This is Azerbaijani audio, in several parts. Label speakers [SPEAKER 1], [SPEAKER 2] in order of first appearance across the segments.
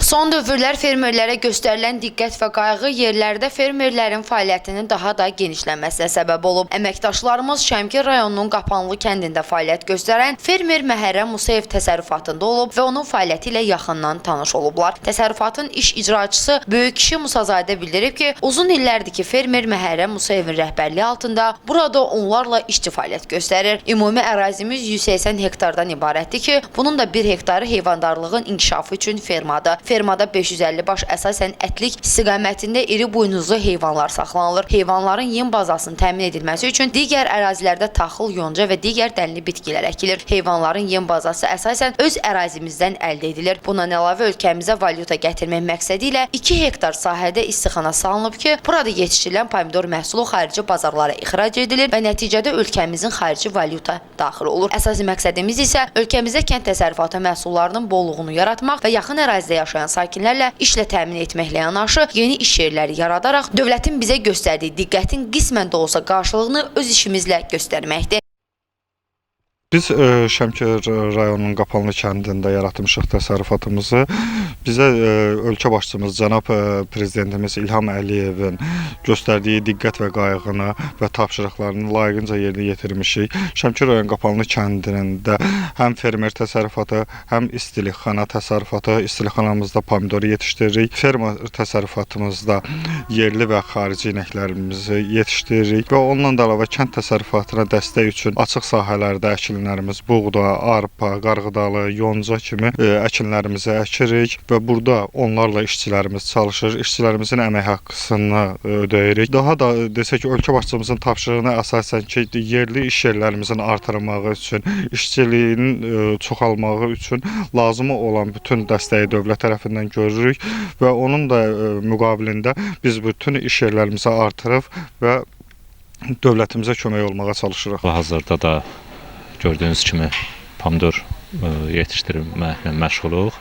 [SPEAKER 1] Son dövrlər fermerlərə göstərilən diqqət və qayğı yerlərdə fermerlərin fəaliyyətinin daha da genişlənməsinə səbəb olub. Əməkdaşlarımız Şəmkir rayonunun Qapanlı kəndində fəaliyyət göstərən fermer Məhərrəm Musayev təsərrüfatında olub və onun fəaliyyəti ilə yaxından tanış olublar. Təsərrüfatın iş icraçısı Böyük kişi Musazadə bildirib ki, uzun illərdir ki, fermer Məhərrəm Musayevin rəhbərliyi altında burada onlarla işçi fəaliyyət göstərir. Ümumi ərazimiz 180 hektardan ibarətdir ki, bunun da 1 hektarı heyvandarlığın inkişafı üçün fermadır. Fermada 550 baş əsasən ətlik istiqamətində iri buynuzlu heyvanlar saxlanılır. Heyvanların yem bazasının təmin edilməsi üçün digər ərazilərdə taxıl, yonca və digər dənli bitkilər əkilir. Heyvanların yem bazası əsasən öz ərazimizdən əldə edilir. Bundan əlavə ölkəmizə valyuta gətirmək məqsədi ilə 2 hektar sahədə istixana salınıb ki, burada yetişdirilən pomidor məhsulu xarici bazarlara ixrac edilir və nəticədə ölkəmizin xarici valyuta daxil olur. Əsas məqsədimiz isə ölkəmizdə kənd təsərrüfatı məhsullarının bolluğunu yaratmaq və yaxın ərazidə yaşayan sakinlərlə işlə təmin etməklə yanaşı yeni iş yerləri yaradaraq dövlətin bizə göstərdiyi diqqətin qismən də olsa qarşılığını öz işimizlə göstərməkdir.
[SPEAKER 2] Biz Şəmkir rayonunun Qapanlı kəndində yaratmışıq təsərrüfatımızı. Bizə ölkə başçımız cənab prezidentimiz İlham Əliyevin göstərdiyi diqqət və qayğını və tapşırıqlarını layiqincə yerinə yetirmişik. Şəmkir rayon Qapanlı kəndində həm fermer təsərrüfatı, həm istilikxana təsərrüfatı, istilikxanamızda pomidor yetişdiririk. Ferma təsərrüfatımızda yerli və xarici inəklərimizi yetişdiririk və ondan da əlavə kənd təsərrüfatına dəstək üçün açıq sahələrdə əkinlərimiz buğda, arpa, qarğıdalı, yonca kimi əkinlərimizi əkirik və burada onlarla işçilərimiz çalışır. İşçilərimizin əmək haqqısını ödəyirik. Daha da desək ki, ölkə başçımızın tapşırığına əsasən ki, yerli iş yerlərimizin artırılması üçün, işçiliyin çoxalması üçün lazımı olan bütün dəstəyi dövlət tərəfindən görürük və onun da müqabilində biz bütün iş yerlərimizi artırıb və dövlətimizə kömək olmağa çalışırıq.
[SPEAKER 3] Hazırda da gördüyünüz kimi pomidor yetişdirməklə məşğuluq.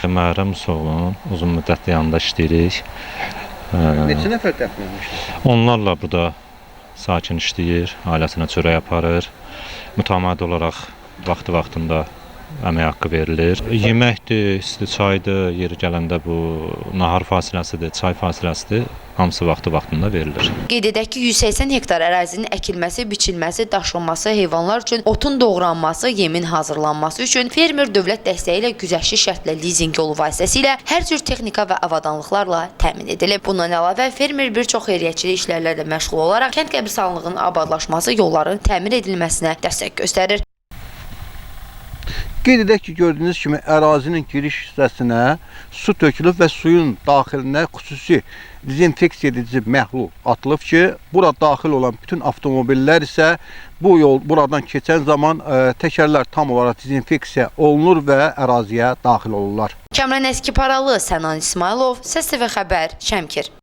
[SPEAKER 3] Məhərrəm Musayevin uzun müddətli yanında işləyirik.
[SPEAKER 4] Neçə nəfər təxminən işləyir?
[SPEAKER 3] Onlarla burada sakin işləyir, ailəsinə çörək aparır. Mütəmadi olaraq vaxtı-vaxtında əmək haqqı verilir. Yeməkdir, isti çaydır, yeri gələndə bu nahar fasiləsidir, çay fasiləsidir. Hamısı vaxtı-vaxtında verilir.
[SPEAKER 1] Qeyd edək ki, 180 hektar ərazinin əkilməsi, biçilməsi, daşınması, heyvanlar üçün otun doğranması, yemin hazırlanması üçün fermer dövlət dəstəyi ilə güzəştli şərtlə lizinq yolu vasitəsilə hər cür texnika və avadanlıqlarla təmin edilib. Bundan əlavə fermer bir çox xeyriyyəçilik işlərlə də məşğul olaraq kənd qəbristanlığının abadlaşması, yolların təmir edilməsinə dəstək göstərir.
[SPEAKER 4] Qeyd edək ki, gördüyünüz kimi ərazinin giriş hissəsinə su tökülüb və suyun daxilinə xüsusi dezinfeksiya edici məhlul atılıb ki, bura daxil olan bütün avtomobillər isə buradan keçən zaman təkərlər tam olaraq dezinfeksiya olunur və əraziyə daxil olurlar.
[SPEAKER 1] Kəmran Əskiparalı, Sənan İsmailov, Səs TV Xəbər, Şəmkir.